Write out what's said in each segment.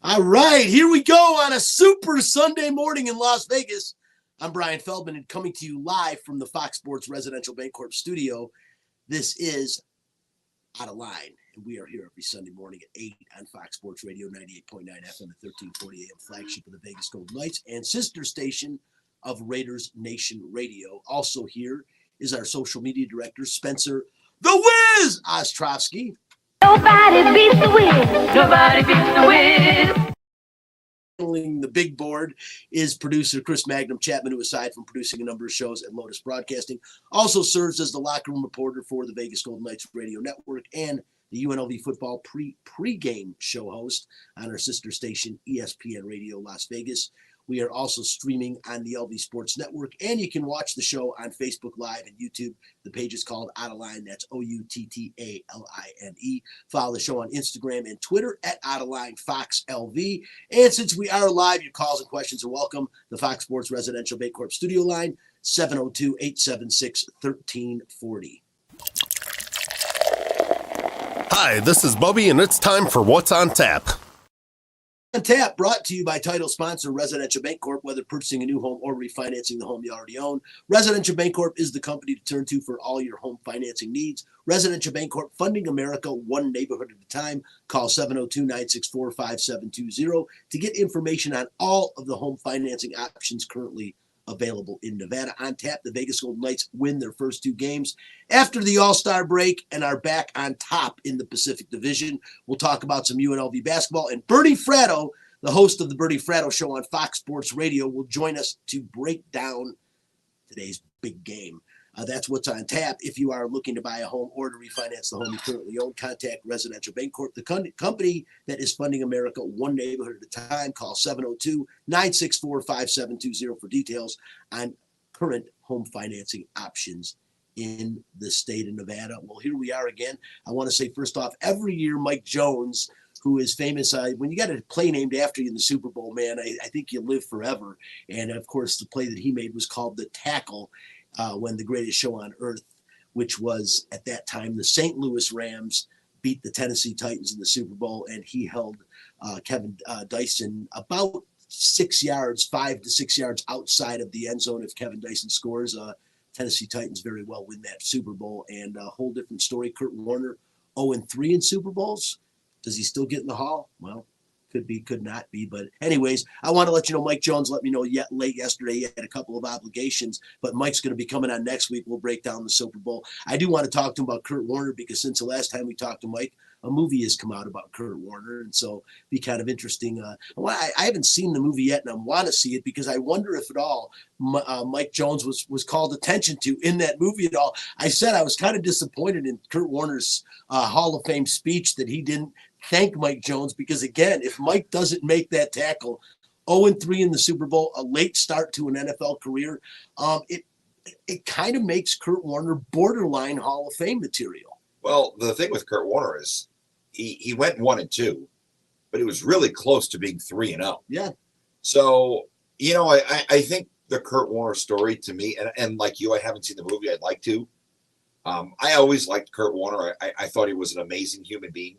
All right, here we go on a super Sunday morning in Las Vegas. I'm Brian Feldman and coming to you live from the Fox Sports Residential Bancorp studio. This is Out of Line, and we are here every Sunday morning at 8 on Fox Sports Radio, 98.9 FM and 1340 AM, flagship of the Vegas Golden Knights and sister station of Raiders Nation Radio. Also here is our social media director, Spencer the Wiz Ostrovsky. Nobody beats the Wiz. Nobody beats the Wiz. Handling the big board is producer Chris Magnum Chapman, who, aside from producing a number of shows at Lotus Broadcasting, also serves as the locker room reporter for the Vegas Golden Knights Radio Network and the UNLV football pre-game show host on our sister station, ESPN Radio Las Vegas. We are also streaming on the LV Sports Network, and you can watch the show on Facebook Live and YouTube. The page is called Outta Line. That's OUTTALINE. Follow the show on Instagram and Twitter at Outta Line Fox LV. And since we are live, your calls and questions are welcome. The Fox Sports Residential Bancorp studio line, 702-876-1340. Hi, this is Bubby, and it's time for What's on Tap. On Tap, brought to you by title sponsor Residential Bancorp. Whether purchasing a new home or refinancing the home you already own, Residential Bancorp is the company to turn to for all your home financing needs. Residential Bancorp, funding America one neighborhood at a time. Call 702-964-5720 to get information on all of the home financing options currently available in Nevada. On Tap, the Vegas Golden Knights win their first two games after the All-Star break and are back on top in the Pacific Division. We'll talk about some UNLV basketball, and Bernie Fratto, the host of the Bernie Fratto Show on Fox Sports Radio, will join us to break down today's big game. That's what's on tap. If you are looking to buy a home or to refinance the home you currently own, contact Residential Bancorp, the company that is funding America one neighborhood at a time. Call 702-964-5720 for details on current home financing options in the state of Nevada. Well, here we are again. I want to say, first off, every year Mike Jones, who is famous, when you got a play named after you in the Super Bowl, man, I think you live forever. And, of course, the play that he made was called The Tackle. When the greatest show on earth, which was at that time the St. Louis Rams, beat the Tennessee Titans in the Super Bowl, and he held Kevin Dyson about 5 to 6 yards outside of the end zone. If Kevin Dyson scores, Tennessee Titans very well win that Super Bowl. And a whole different story, Kurt Warner, 0-3 in Super Bowls. Does he still get in the Hall? Well, could be, could not be. But anyways, I want to let you know, Mike Jones let me know late yesterday he had a couple of obligations, but Mike's going to be coming on next week. We'll break down the Super Bowl. I do want to talk to him about Kurt Warner, because since the last time we talked to Mike, a movie has come out about Kurt Warner. And so be kind of interesting. I haven't seen the movie yet, and I want to see it because I wonder if at all Mike Jones was called attention to in that movie at all. I said I was kind of disappointed in Kurt Warner's Hall of Fame speech that he didn't thank Mike Jones, because again, if Mike doesn't make that tackle, 0-3 in the Super Bowl, a late start to an NFL career, it kind of makes Kurt Warner borderline Hall of Fame material. Well, the thing with Kurt Warner is he went 1-2, but it was really close to being 3-0. Yeah. So, I think the Kurt Warner story, to me, and like you, I haven't seen the movie. I'd like to. I always liked Kurt Warner. I thought he was an amazing human being.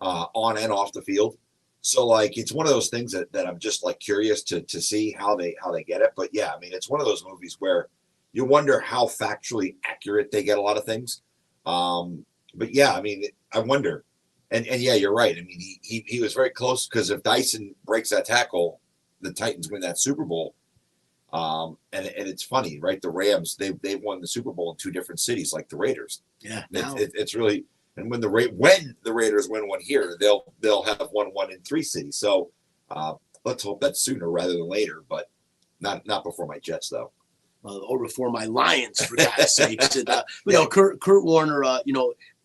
On and off the field. So like, it's one of those things that I'm just like curious to see how they get it. But yeah, I mean, it's one of those movies where you wonder how factually accurate they get a lot of things. But yeah, I mean, I wonder, and yeah, you're right. I mean, he was very close, because if Dyson breaks that tackle, the Titans win that Super Bowl. And it's funny, right? The Rams, they've won the Super Bowl in two different cities, like the Raiders. Yeah. It's really, and when the Raiders win one here, they'll have won one in 3 cities. So let's hope that's sooner rather than later, but not before my Jets though. Or before my Lions, for God's sakes. And, Kurt Warner,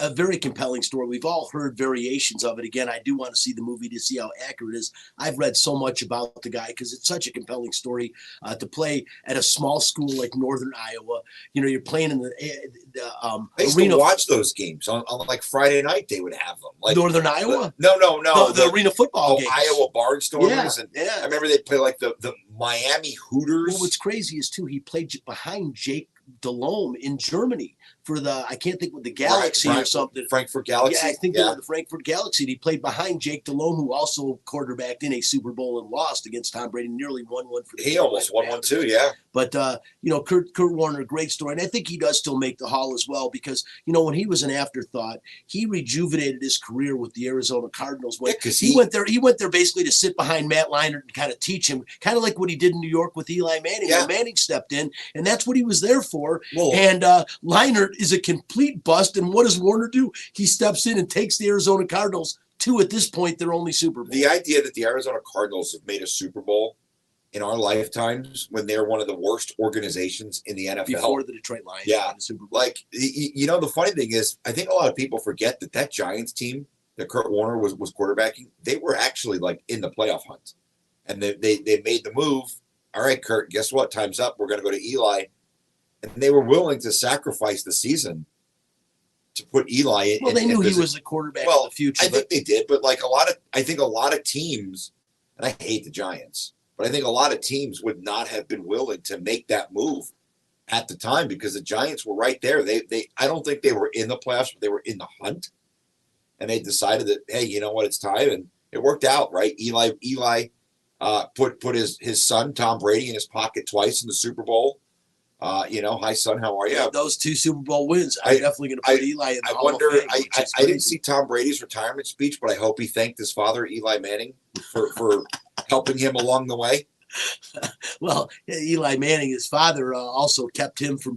a very compelling story. We've all heard variations of it. Again, I do want to see the movie to see how accurate it is. I've read so much about the guy because it's such a compelling story to play at a small school like Northern Iowa. You're playing in the I used arena. To watch those games on like Friday night. They would have them. Like Northern Iowa? No. The arena football games. Iowa Barnstormers. Yeah. I remember they play like the Miami Hooters. Well, what's crazy is too, he played behind Jake Delhomme in Germany for the, I can't think what the Galaxy or something. Frankfurt Galaxy. Yeah, I think they were the Frankfurt Galaxy. And he played behind Jake Delhomme, who also quarterbacked in a Super Bowl and lost against Tom Brady, nearly won one for the He almost won one too, yeah. But, Kurt Warner, great story. And I think he does still make the Hall as well because, when he was an afterthought, he rejuvenated his career with the Arizona Cardinals. When he went there basically to sit behind Matt Leinart and kind of teach him, kind of like what he did in New York with Eli Manning. Yeah. When Manning stepped in, and that's what he was there for. Whoa. And Leinart is a complete bust. And what does Warner do? He steps in and takes the Arizona Cardinals to, at this point, their only Super Bowl. The idea that the Arizona Cardinals have made a Super Bowl in our lifetimes when they're one of the worst organizations in the NFL. Before the Detroit Lions. Yeah. The Super Bowl. Like, the funny thing is, I think a lot of people forget that Giants team that Kurt Warner was quarterbacking, they were actually like in the playoff hunt. And they made the move. All right, Kurt, guess what? Time's up. We're going to go to Eli. And they were willing to sacrifice the season to put Eli in. Well, they knew he was the quarterback of the future. I think they did, but like I think a lot of teams, and I hate the Giants, but I think a lot of teams would not have been willing to make that move at the time because the Giants were right there. I don't think they were in the playoffs, but they were in the hunt. And they decided that, hey, you know what, it's time. And it worked out, right? Eli put his son, Tom Brady, in his pocket twice in the Super Bowl. Hi, son, how are you? Yeah, those two Super Bowl wins. I'm definitely going to put Eli in the Hall of Fame, I didn't see Tom Brady's retirement speech, but I hope he thanked his father, Eli Manning, for helping him along the way. Well, Eli Manning, his father, also kept him from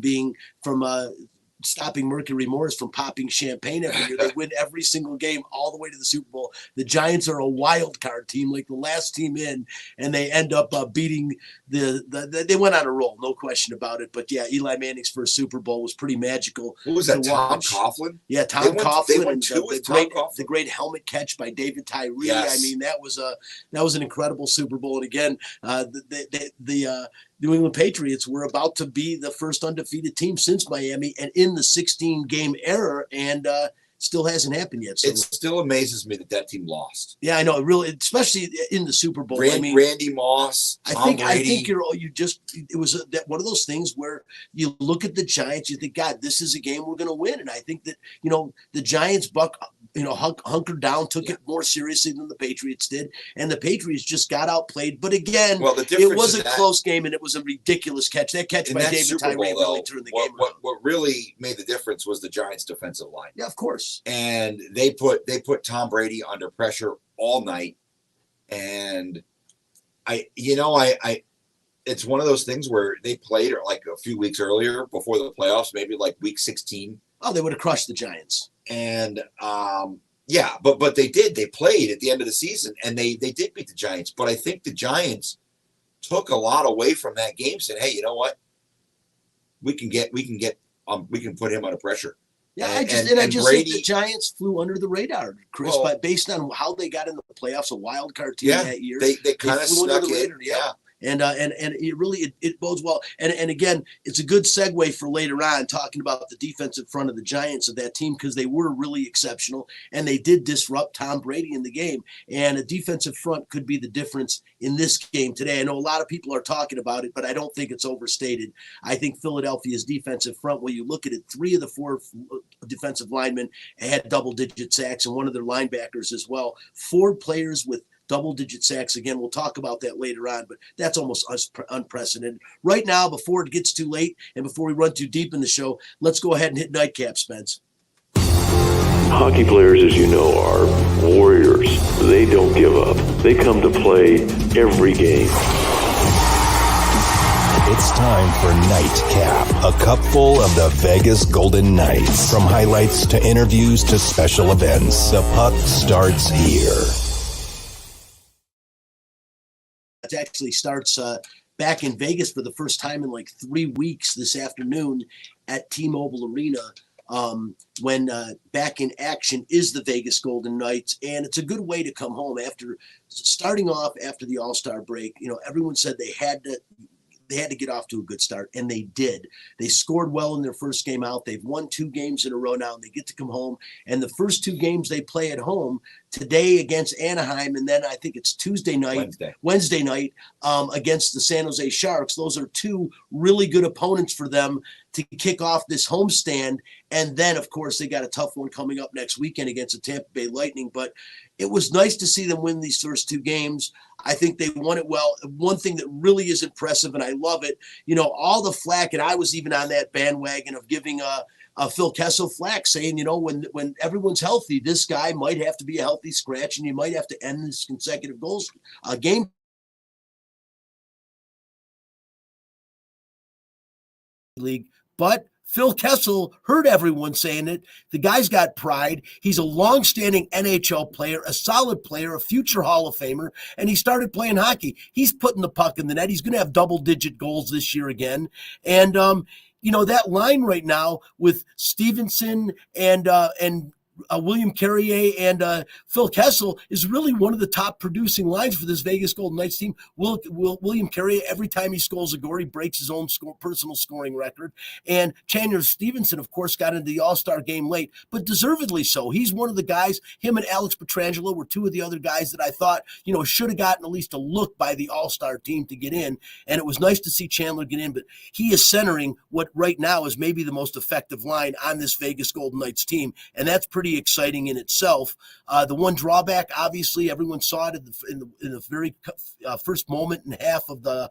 stopping Mercury Morris from popping champagne every year. They win every single game all the way to the Super Bowl. The Giants are a wild card team, like the last team in, and they end up beating they went on a roll, no question about it. But yeah, Eli Manning's first Super Bowl was pretty magical. What was that, Tom Coughlin? Yeah, Tom Coughlin, and the great helmet catch by David Tyree. Yes. I mean, that was an incredible Super Bowl. And again, the New England Patriots were about to be the first undefeated team since Miami and in the 16-game era, and still hasn't happened yet. So it still amazes me that team lost. Yeah, I know. It really, especially in the Super Bowl. Randy Moss, Tom Brady. I think it was one of those things where you look at the Giants, you think, God, this is a game we're going to win. And I think that, the Giants hunkered down, took it more seriously than the Patriots did. And the Patriots just got outplayed. But again, it was a close game, and it was a ridiculous catch. That catch by David Tyree really turned the game around. What really made the difference was the Giants' defensive line. Yeah, of course. And they put Tom Brady under pressure all night. And it's one of those things where they played like a few weeks earlier before the playoffs, maybe like week 16. Oh, they would have crushed the Giants. And but they did. They played at the end of the season, and they did beat the Giants. But I think the Giants took a lot away from that game, saying, "Hey, you know what? We can put him under pressure." Yeah, I just think the Giants flew under the radar, Chris, but based on how they got in the playoffs, a wild card team that year. They kind of snuck in. Yeah. And it really bodes well. And again, it's a good segue for later on talking about the defensive front of the Giants of that team, because they were really exceptional and they did disrupt Tom Brady in the game. And a defensive front could be the difference in this game today. I know a lot of people are talking about it, but I don't think it's overstated. I think Philadelphia's defensive front, when you look at it, 3 of the 4 defensive linemen had double-digit sacks, and one of their linebackers as well. 4 players with double-digit sacks. Again, we'll talk about that later on, but that's almost unprecedented. Right now, before it gets too late and before we run too deep in the show, let's go ahead and hit nightcap, Spence. Hockey players, as you know, are warriors. They don't give up. They come to play every game. It's time for Nightcap, a cupful of the Vegas Golden Knights. From highlights to interviews to special events, the puck starts here. It actually starts back in Vegas for the first time in like 3 weeks this afternoon at T-Mobile Arena, when back in action is the Vegas Golden Knights. And it's a good way to come home after starting off after the All-Star break. Everyone said they had to get off to a good start, and they did. They scored well in their first game out. They've won 2 games in a row now, and they get to come home. And the first 2 games they play at home, today against Anaheim, and then I think it's Wednesday night against the San Jose Sharks. Those are two really good opponents for them to kick off this homestand. And then, of course, they got a tough one coming up next weekend against the Tampa Bay Lightning. But it was nice to see them win these first two games. I think they won it well. One thing that really is impressive, and I love it, all the flack, and I was even on that bandwagon of giving Phil Kessel flack, saying, when everyone's healthy, this guy might have to be a healthy scratch, and you might have to end this consecutive goals game. League, but Phil Kessel heard everyone saying it. The guy's got pride. He's a long-standing NHL player, a solid player, a future Hall of Famer, and he started playing hockey. He's putting the puck in the net. He's going to have double-digit goals this year again. And that line right now with Stevenson and William Carrier and Phil Kessel is really one of the top producing lines for this Vegas Golden Knights team. William Carrier, every time he scores a goal, he breaks his own personal scoring record. And Chandler Stevenson, of course, got into the All-Star game late, but deservedly so. He's one of the guys. Him and Alex Pietrangelo were two of the other guys that I thought, should have gotten at least a look by the All-Star team to get in. And it was nice to see Chandler get in, but he is centering what right now is maybe the most effective line on this Vegas Golden Knights team. And that's pretty exciting in itself. The one drawback, obviously, everyone saw it in the very first moment and half of the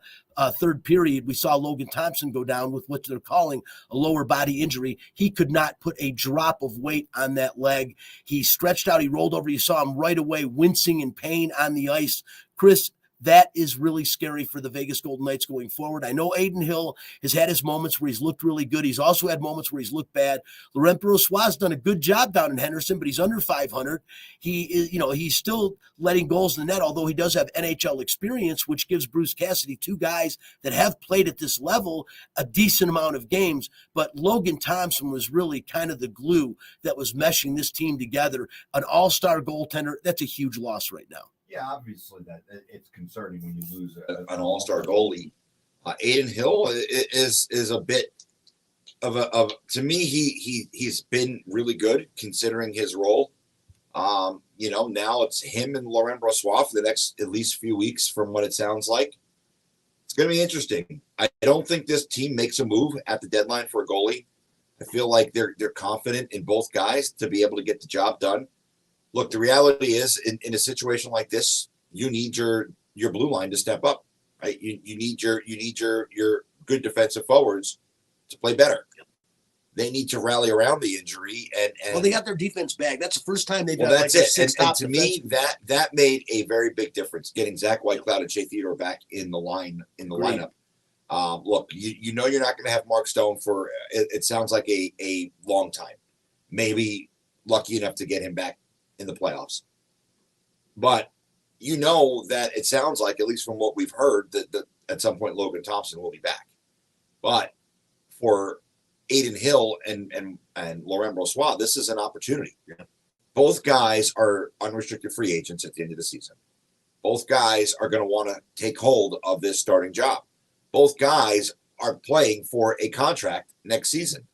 third period. We saw Logan Thompson go down with what they're calling a lower body injury. He could not put a drop of weight on that leg. He stretched out. He rolled over. You saw him right away wincing in pain on the ice. Chris, that is really scary for the Vegas Golden Knights going forward. I know Adin Hill has had his moments where he's looked really good. He's also had moments where he's looked bad. Laurent Brossoit's done a good job down in Henderson, but he's under 500. He is, he's still letting goals in the net, although he does have NHL experience, which gives Bruce Cassidy, two guys that have played at this level a decent amount of games. But Logan Thompson was really kind of the glue that was meshing this team together. An all-star goaltender, that's a huge loss right now. Yeah, obviously that it's concerning when you lose an all-star goalie. Adin Hill is a bit of to me he's been really good considering his role. Now it's him and Laurent Brossoit for the next at least few weeks from what it sounds like. It's going to be interesting. I don't think this team makes a move at the deadline for a goalie. I feel like they're confident in both guys to be able to get the job done. Look, the reality is in a situation like this, you need your blue line to step up, right? You need your good defensive forwards to play better. They need to rally around the injury and they got their defense back. That's the first time they've got that's it. And to me, that made a very big difference getting Zach Whitecloud and Shea Theodore back in the lineup. Look, you're not going to have Mark Stone for it sounds like a long time. Maybe lucky enough to get him back in the playoffs. But that it sounds like, at least from what we've heard, that at some point Logan Thompson will be back. But for Adin Hill and Laurent Brossoit, this is an opportunity. Yeah. Both guys are unrestricted free agents at the end of the season. Both guys are going to want to take hold of this starting job. Both guys are playing for a contract next season.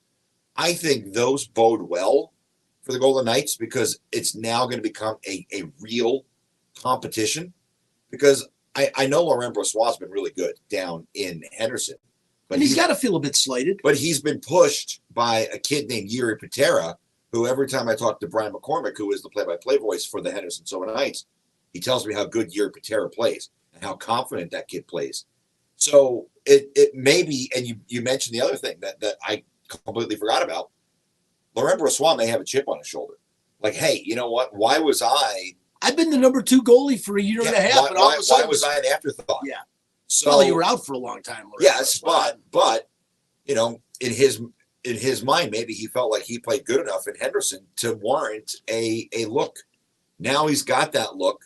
I think those bode well for the Golden Knights because it's now going to become a real competition. Because I know Laurent Brossoit's been really good down in Henderson. But he's got to feel a bit slighted. But he's been pushed by a kid named Jiri Patera, who every time I talk to Brian McCormick, who is the play-by-play voice for the Henderson Silver Knights, he tells me how good Jiri Patera plays and how confident that kid plays. So it may be, and you mentioned the other thing that I completely forgot about. Laurent Brossoit may have a chip on his shoulder. Like, hey, you know what? Why was I've been the number 2 gohlie for a year and a half. And all of a sudden, why was I an afterthought? Yeah. So, well, you were out for a long time. Laurent. Yes, but in his mind, maybe he felt like he played good enough in Henderson to warrant a look. Now he's got that look.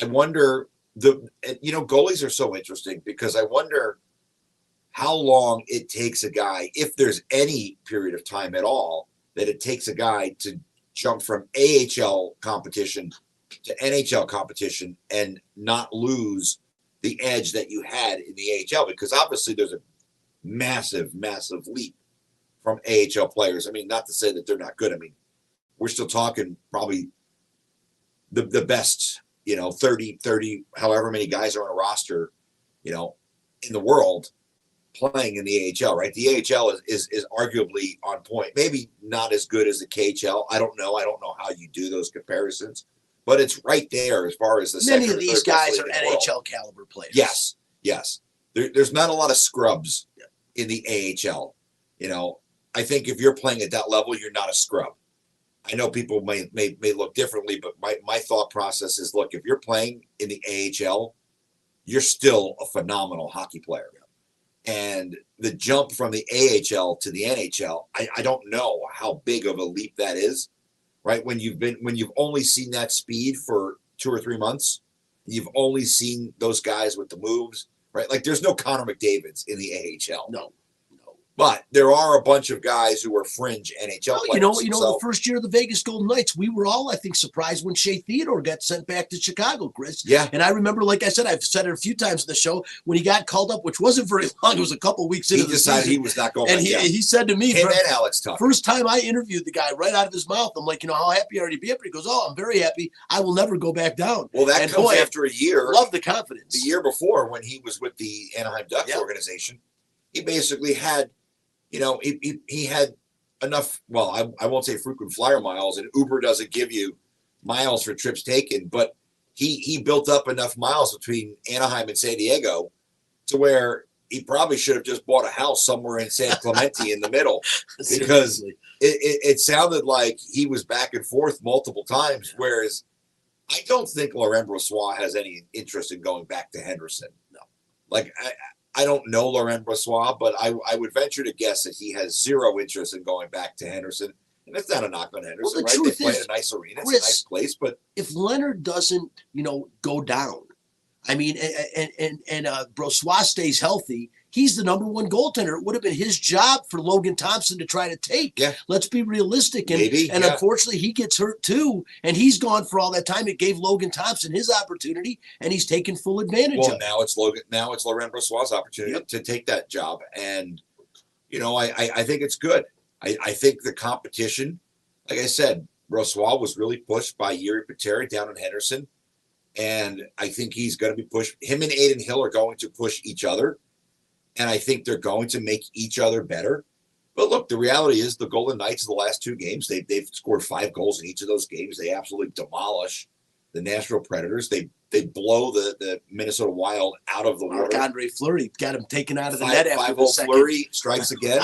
I wonder, goalies are so interesting because I wonder how long it takes a guy, if there's any period of time at all, that it takes a guy to jump from AHL competition to NHL competition and not lose the edge that you had in the AHL, because obviously there's a massive, massive leap from AHL players. I mean, not to say that they're not good. I mean, we're still talking probably the best, 30, however many guys are on a roster, in the world playing in the AHL, right? The AHL is arguably on point. Maybe not as good as the KHL. I don't know. I don't know how you do those comparisons, but it's right there as far as the Many second of or these third best guys are league in the world. NHL caliber players. Yes. There's not a lot of scrubs in the AHL. I think if you're playing at that level, you're not a scrub. I know people may look differently, but my thought process is, look, if you're playing in the AHL, you're still a phenomenal hockey player. And the jump from the AHL to the NHL, I don't know how big of a leap that is, right? When you've only seen that speed for 2 or 3 months, you've only seen those guys with the moves, right? Like there's no Connor McDavids in the AHL. No. But there are a bunch of guys who are fringe NHL players. The first year of the Vegas Golden Knights, we were all, I think, surprised when Shea Theodore got sent back to Chicago, Chris. Yeah. And I remember, like I said, I've said it a few times in the show, when he got called up, which wasn't very long, it was a couple weeks into the season. He decided he was not going and back. He said to me, him and Alex Tucker. First time I interviewed the guy, right out of his mouth, I'm like, how happy are you to be up here? He goes, I'm very happy. I will never go back down. Well, that comes after a year. Love the confidence. The year before, when he was with the Anaheim Ducks organization, he basically had, he had enough, well, I won't say frequent flyer miles, and Uber doesn't give you miles for trips taken, but he built up enough miles between Anaheim and San Diego to where he probably should have just bought a house somewhere in San Clemente in the middle, because it sounded like he was back and forth multiple times, whereas I don't think Laurent Brossoit has any interest in going back to Henderson. No. Like, I don't know Laurent Brossoit, but I would venture to guess that he has zero interest in going back to Henderson. And that's not a knock on Henderson, well, right? They play in a nice arena. It's a nice place. But if Leonard doesn't, go down, I mean, and Brossoit stays healthy, he's the number one goaltender. It would have been his job for Logan Thompson to try to take. Yeah. Let's be realistic. And, unfortunately, he gets hurt too. And he's gone for all that time. It gave Logan Thompson his opportunity, and he's taken full advantage of it. Now it's Laurent Brossoit's opportunity to take that job. And, I think it's good. I think the competition, like I said, Brossoit was really pushed by Yuri Pateri down in Henderson. And I think he's going to be pushed. Him and Aiden Hill are going to push each other. And I think they're going to make each other better. But look, the reality is the Golden Knights, the last 2 games, they've scored 5 goals in each of those games. They absolutely demolish the Nashville Predators. They blow the Minnesota Wild out of the water. Marc-Andre Fleury got him taken out of the net after the second. Fleury strikes again.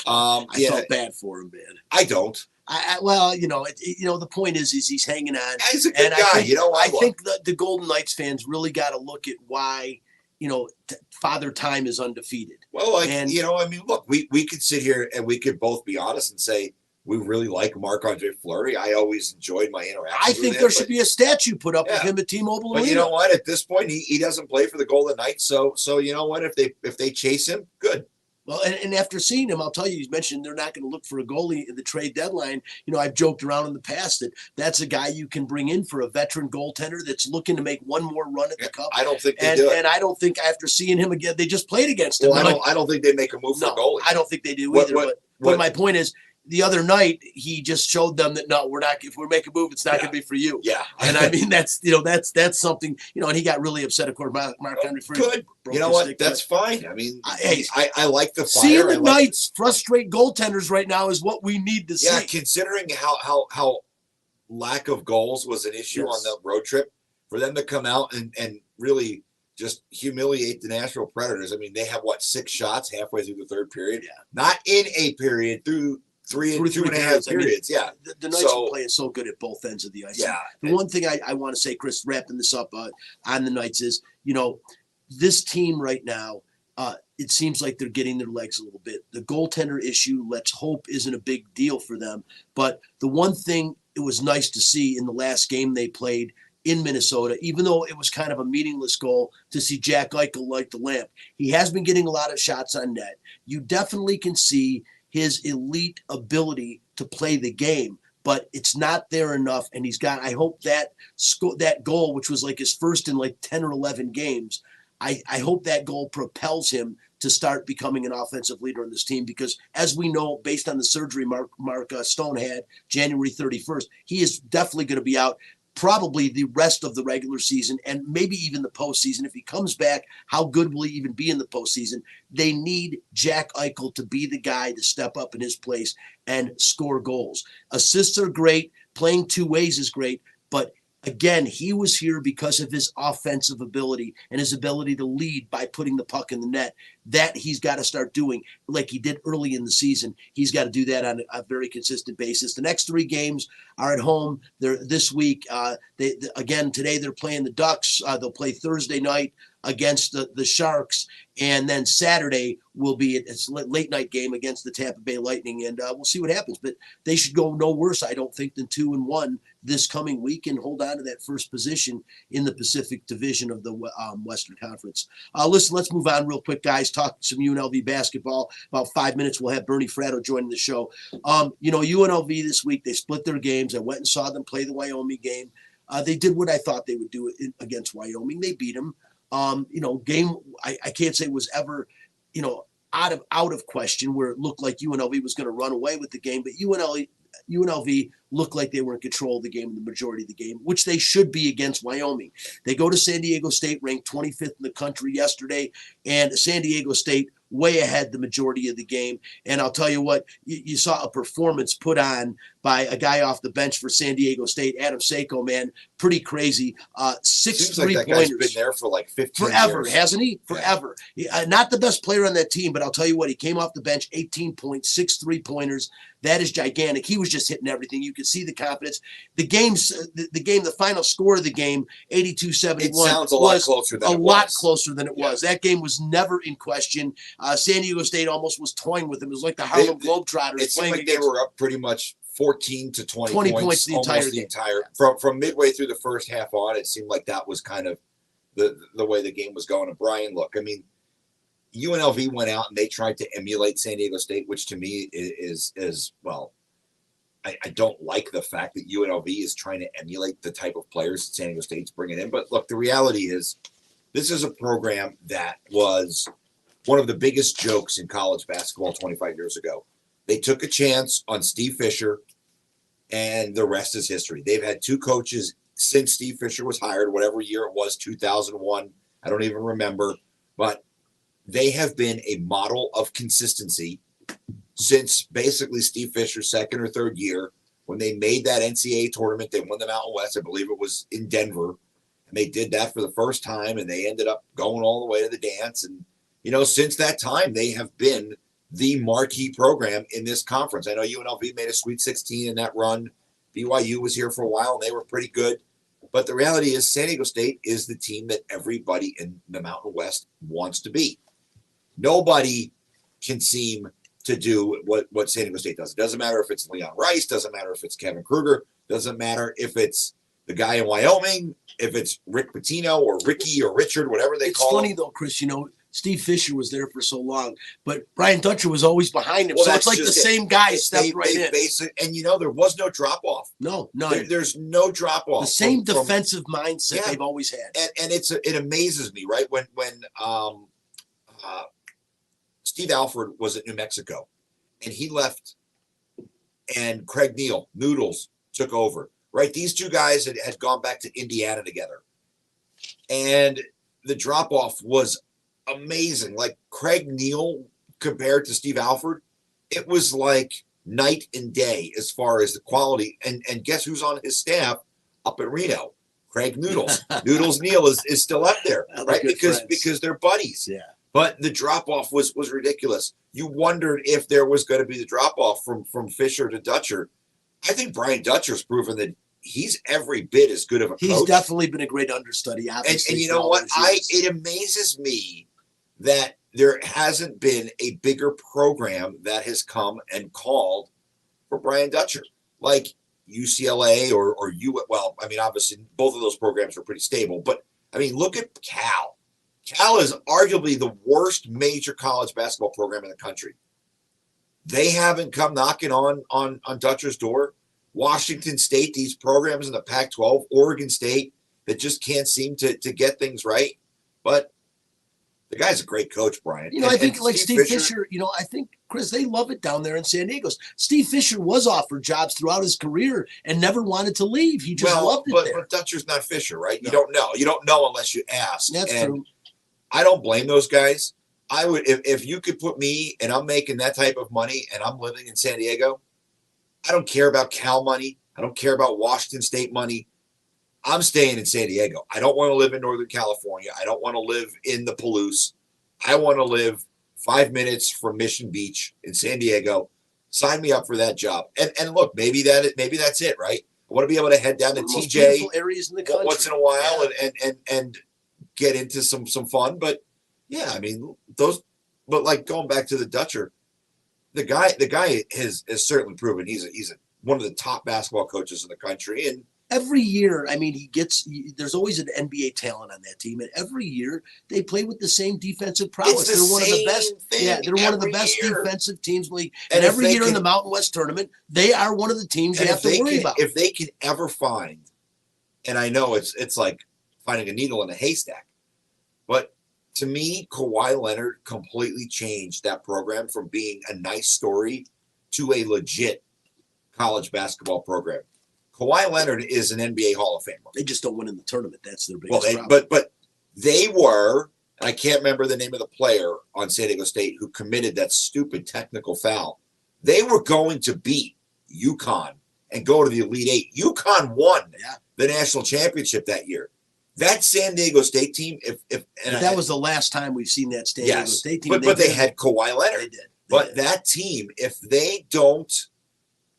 I felt bad for him, man. I don't. The point is he's hanging on. He's a good guy. I think the Golden Knights fans really got to look at why, Father Time is undefeated. Well, look, we could sit here and we could both be honest and say we really like Marc-Andre Fleury. I always enjoyed my interaction. I think there should be a statue put up of him at T-Mobile Arena. But you know what? At this point, he doesn't play for the Golden Knights. So you know what? If they chase him, good. Well, and after seeing him, I'll tell you, he's mentioned they're not going to look for a goalie in the trade deadline. I've joked around in the past that that's a guy you can bring in for a veteran goaltender that's looking to make one more run at the Cup. I don't think they do it. And I don't think after seeing him again, they just played against him. Well, I don't think they make a move for a goalie. I don't think they do either. But my point is, the other night, he just showed them that, no, we're not. If we make a move, it's not going to be for you. Yeah. And I mean, that's something, and he got really upset. Of course, Marc-Andre Fleury. Good. You know what? That's fine. I mean, I like the fire. Seeing the Knights frustrate goaltenders right now is what we need to see. Yeah, considering how lack of goals was an issue on the road trip, for them to come out and really just humiliate the Nashville Predators. I mean, they have, 6 shots halfway through the third period? Yeah. Not in a period, through three and 2.5 periods. I mean, the Knights are playing so good at both ends of the ice. Yeah. The one thing I want to say, Chris, wrapping this up on the Knights is, this team right now, it seems like they're getting their legs a little bit. The goaltender issue, let's hope, isn't a big deal for them. But the one thing it was nice to see in the last game they played in Minnesota, even though it was kind of a meaningless goal, to see Jack Eichel light the lamp. He has been getting a lot of shots on net. You definitely can see his elite ability to play the game, but it's not there enough. And I hope that goal, which was like his first in 10 or 11 games, I hope that goal propels him to start becoming an offensive leader in this team, because as we know, based on the surgery Mark Stone had January 31st, he is definitely going to be out. probably the rest of the regular season and maybe even the postseason. If he comes back, how good will he even be in the postseason? They need Jack Eichel to be the guy to step up in his place and score goals. Assists are great. Playing two ways is great. But again, he was here because of his offensive ability and his ability to lead by putting the puck in the net. That he's got to start doing like he did early in the season. He's got to do that on a very consistent basis. The next 3 games are at home. They're this week. Again, today they're playing the Ducks. They'll play Thursday night against the Sharks. And then Saturday will be it's a late night game against the Tampa Bay Lightning. And we'll see what happens. But they should go no worse, I don't think, than 2-1 this coming week and hold on to that first position in the Pacific Division of the Western Conference. Listen, let's move on real quick, guys. Talk some UNLV basketball. About 5 minutes, we'll have Bernie Fratto joining the show. UNLV this week, they split their games. I went and saw them play the Wyoming game. They did what I thought they would do against Wyoming. They beat them. Game I can't say was ever, out of question where it looked like UNLV was going to run away with the game, but UNLV looked like they were in control of the game in the majority of the game, which they should be against Wyoming. They go to San Diego State, ranked 25th in the country yesterday, and San Diego State way ahead the majority of the game. And I'll tell you what, you saw a performance put on by a guy off the bench for San Diego State, Adam Seiko, man, pretty crazy. 6 Seems like that three-pointers. guy's been there for like 15 Forever, years. hasn't he? Forever. Not the best player on that team, but I'll tell you what, he came off the bench, 18 points, 6 3-pointers. That is gigantic. He was just hitting everything. You could see the confidence. The final score of the game, 82-71. It sounds a lot closer than it was. A lot closer than it was. That game was never in question. San Diego State almost was toying with him. It was like the Harlem Globetrotters. It seemed like they were up pretty much 14 to 20 points the entire game. From midway through the first half on. It seemed like that was kind of the way the game was going. And Brian, look, I mean, UNLV went out and they tried to emulate San Diego State, which to me is well, I don't like the fact that UNLV is trying to emulate the type of players that San Diego State's bringing in. But look, the reality is this is a program that was one of the biggest jokes in college basketball 25 years ago. They took a chance on Steve Fisher, and the rest is history. They've had 2 coaches since Steve Fisher was hired, whatever year it was, 2001. I don't even remember. But they have been a model of consistency since basically Steve Fisher's second or third year when they made that NCAA tournament. They won the Mountain West. I believe it was in Denver. And they did that for the first time, and they ended up going all the way to the dance. And, since that time, they have been the marquee program in this conference. I know UNLV made a Sweet 16 in that run. BYU was here for a while, and they were pretty good. But the reality is San Diego State is the team that everybody in the Mountain West wants to be. Nobody can seem to do what San Diego State does. It doesn't matter if it's Leon Rice, doesn't matter if it's Kevin Kruger, doesn't matter if it's the guy in Wyoming, if it's Rick Pitino or Ricky or Richard, whatever they call him. It's funny though, Chris, Steve Fisher was there for so long, but Brian Dutcher was always behind him. Well, so it's like the same guy stepped right in. And there was no drop-off. No. There's no drop-off. The same defensive mindset they've always had. And it amazes me, right? When Steve Alford was at New Mexico, and he left, and Craig Neal, Noodles, took over, right? These 2 guys had gone back to Indiana together. And the drop-off was amazing. Like Craig Neal compared to Steve Alford, it was like night and day as far as the quality. And guess who's on his staff up at Reno? Craig Noodles. Noodles Neal is still up there, right? Because they're buddies. Yeah. But the drop-off was ridiculous. You wondered if there was going to be the drop-off from Fisher to Dutcher. I think Brian Dutcher's proven that he's every bit as good of a coach. He's definitely been a great understudy, obviously. And you know what? It amazes me that there hasn't been a bigger program that has come and called for Brian Dutcher. Like UCLA or well, I mean, obviously both of those programs are pretty stable. But, I mean, look at Cal. Cal is arguably the worst major college basketball program in the country. They haven't come knocking on Dutcher's door. Washington State, these programs in the Pac-12, Oregon State that just can't seem to get things right. But The guy's a great coach, Brian. You know, I think like Steve Fisher, you know, I think, Chris, they love it down there in San Diego. Steve Fisher was offered jobs throughout his career and never wanted to leave. He just loved it there. But Dutcher's not Fisher, right? No. You don't know. You don't know unless you ask. That's true. I don't blame those guys. I would, if you could put me and I'm making that type of money and I'm living in San Diego, I don't care about Cal money. I don't care about Washington State money. I'm staying in San Diego. I don't want to live in Northern California. I don't want to live in the Palouse. I want to live 5 minutes from Mission Beach in San Diego. Sign me up for that job. And look, maybe that's it, right? I want to be able to head down to TJ areas in the country once in a while and get into some fun. But yeah, I mean but like going back to the Dutcher, the guy has certainly proven he's one of the top basketball coaches in the country. And every year, I mean, there's always an NBA talent on that team, and every year they play with the same defensive prowess. They're one of the best. Yeah, they're one of the best defensive teams in the league. And every year in the Mountain West tournament, they are one of the teams you have to worry about. If they can ever find, and I know it's like finding a needle in a haystack, but to me, Kawhi Leonard completely changed that program from being a nice story to a legit college basketball program. Kawhi Leonard is an NBA Hall of Famer. They just don't win in the tournament. That's their biggest problem. But they were, and I can't remember the name of the player on San Diego State who committed that stupid technical foul. They were going to beat UConn and go to the Elite Eight. UConn won the national championship that year. That San Diego State team, that was the last time we've seen that San Diego State team. But they had Kawhi Leonard. They did. But that team, if they don't,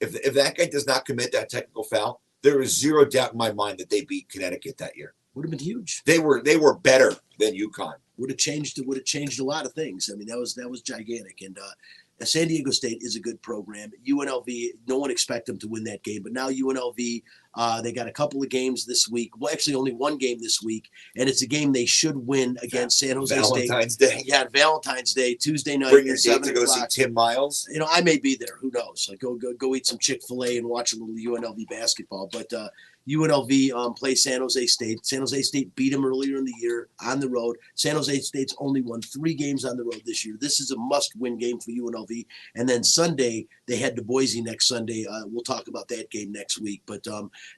if that guy does not commit that technical foul, there is zero doubt in my mind that they beat Connecticut that year. Would have been huge. They were better than UConn. Would have changed a lot of things. I mean, that was gigantic. And San Diego State is a good program. UNLV, no one expect them to win that game, but now UNLV, they got a couple of games this week. Well, actually, only one game this week, and it's a game they should win against San Jose State. Valentine's Day. Yeah, Valentine's Day, Tuesday night. Bring your date to go see Tim Miles. You know, I may be there. Who knows? Like, go eat some Chick-fil-A and watch a little UNLV basketball. But UNLV plays San Jose State. San Jose State beat them earlier in the year on the road. San Jose State's only won 3 games on the road this year. This is a must-win game for UNLV. And then Sunday, they head to Boise next Sunday. We'll talk about that game next week. But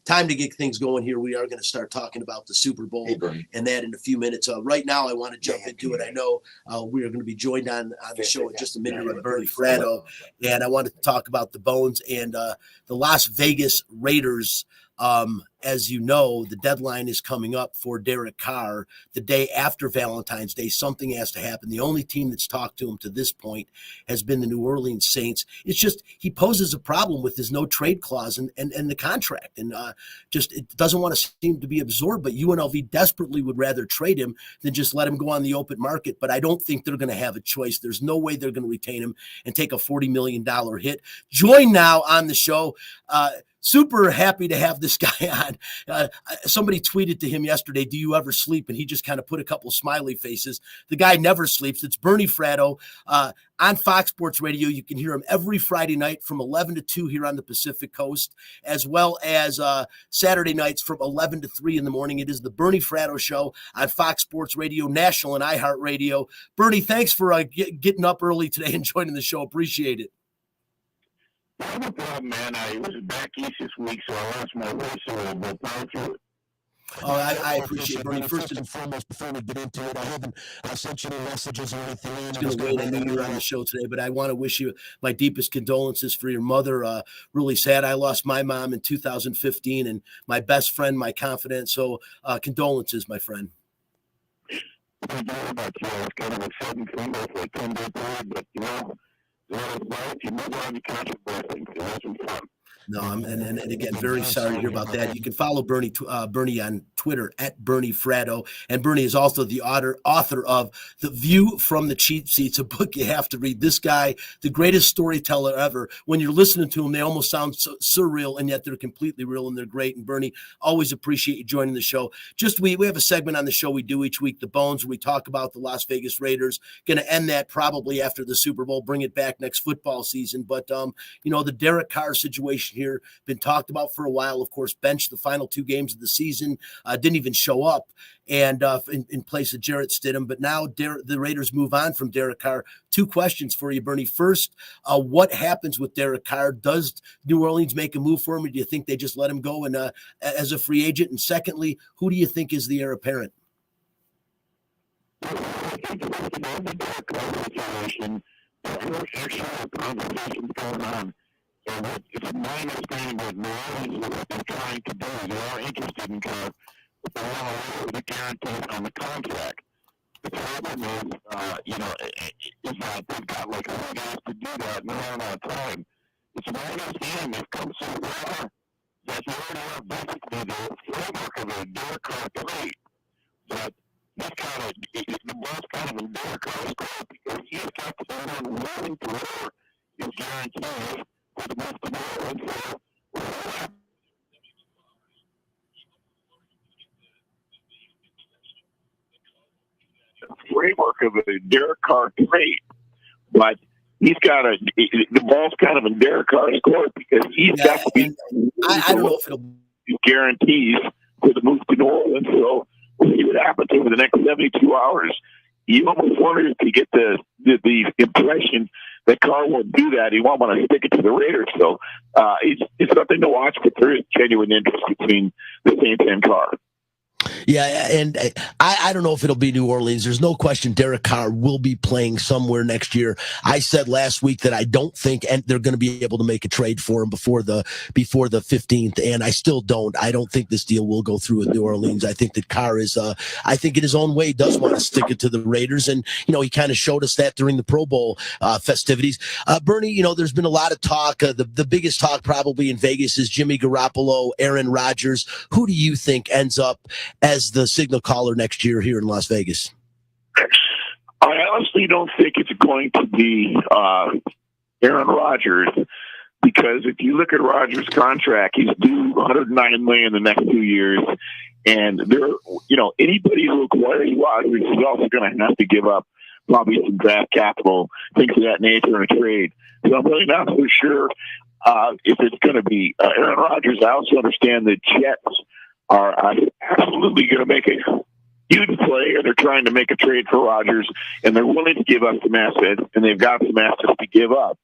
time to get things going here. We are going to start talking about the Super Bowl and that in a few minutes. Right now, I want to jump into it. I know we are going to be joined on the show in just a minute with Bernie Fratto. And I wanted to talk about the Bones and the Las Vegas Raiders. As you know, the deadline is coming up for Derek Carr the day after Valentine's Day. Something has to happen. The only team that's talked to him to this point has been the New Orleans Saints. It's just he poses a problem with his no trade clause and the contract, and just it doesn't want to seem to be absorbed. But UNLV desperately would rather trade him than just let him go on the open market. But I don't think they're going to have a choice. There's no way they're going to retain him and take a $40 million hit. Join now on the show. Super happy to have this guy on. Somebody tweeted to him yesterday, "Do you ever sleep?" And he just kind of put a couple smiley faces. The guy never sleeps. It's Bernie Fratto on Fox Sports Radio. You can hear him every Friday night from 11 to 2 here on the Pacific Coast, as well as Saturday nights from 11 to 3 in the morning. It is the Bernie Fratto Show on Fox Sports Radio, National and iHeartRadio. Bernie, thanks for getting up early today and joining the show. Appreciate it. No problem, man. I was back east this week, so I lost my voice a little bit. Power through it. Oh, I appreciate it, Bernie. First and foremost, before we get into it, I haven't sent you any messages or anything. I was going to wait. I knew you were on the show today, but I want to wish you my deepest condolences for your mother. Really sad. I lost my mom in 2015, and my best friend, my confidant. So condolences, my friend. I don't know about you. It's kind of a sudden thing, like 10 days old, but you know. You never have any controversy. That's fun. No, and again, very sorry to hear about that. You can follow Bernie on Twitter at Bernie Fratto. And Bernie is also the author of The View from the Cheap Seats, a book you have to read. This guy, the greatest storyteller ever. When you're listening to him, they almost sound so surreal, and yet they're completely real, and they're great. And Bernie, always appreciate you joining the show. We have a segment on the show we do each week, The Bones, where we talk about the Las Vegas Raiders. Going to end that probably after the Super Bowl, bring it back next football season. But, the Derek Carr situation here, been talked about for a while. Of course, benched the final 2 games of the season, didn't even show up, and in place of Jarrett Stidham. But now the Raiders move on from Derek Carr. 2 questions for you, Bernie. First, what happens with Derek Carr? Does New Orleans make a move for him, or do you think they just let him go and as a free agent? And secondly, who do you think is the heir apparent? I think the Derek Carr situation, there are actual conversations going on. And it's my understanding that New Orleans is what they're trying to do. They are interested in Carr, but they want to lower the guarantees on the contract. The problem is, is that they've got like 4 years to do that, and they run out of time. It's my understanding they've come so far that they already have basically the framework of a Derek Carr trade. That he's kind of, the ball's kind of in Derek Carr's court because he's got someone willing to lower his guarantees for the most of the world. And so, framework of a Derek Carr trade, but he's got the ball's kind of in Derek Carr's court because he's got to be. I don't know if it'll guarantees for the move to New Orleans. So we'll see what happens over the next 72 hours. You almost wonder if you get the impression that Carr won't do that. He won't want to stick it to the Raiders. So it's something to watch, but there is genuine interest between the Saints and Carr. Yeah, and I don't know if it'll be New Orleans. There's no question Derek Carr will be playing somewhere next year. I said last week that I don't think they're going to be able to make a trade for him before the 15th, and I still don't. I don't think this deal will go through with New Orleans. I think that Carr is, I think in his own way, does want to stick it to the Raiders, and he kind of showed us that during the Pro Bowl festivities. Bernie, there's been a lot of talk. The biggest talk probably in Vegas is Jimmy Garoppolo, Aaron Rodgers. Who do you think ends up as the signal caller next year here in Las Vegas? I honestly don't think it's going to be Aaron Rodgers, because if you look at Rodgers' contract, he's due $109 million the next 2 years, and anybody who acquires Rodgers is also going to have to give up probably some draft capital, things of that nature in a trade. So I'm really not so sure if it's going to be Aaron Rodgers. I also understand that Jets are absolutely going to make a huge play, and they're trying to make a trade for Rodgers, and they're willing to give up some assets, and they've got some assets to give up.